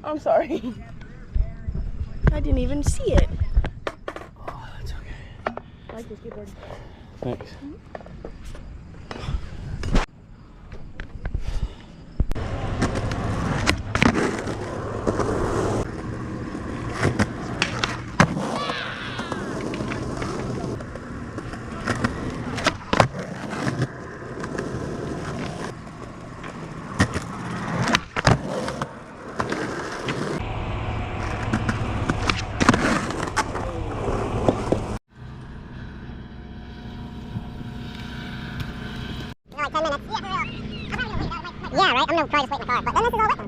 I'm sorry. I didn't even see it. Oh, that's okay. I like this skateboard. Thanks. Like 10 minutes. Yeah, right. I'm gonna probably just wait in the car. But then this is all wet.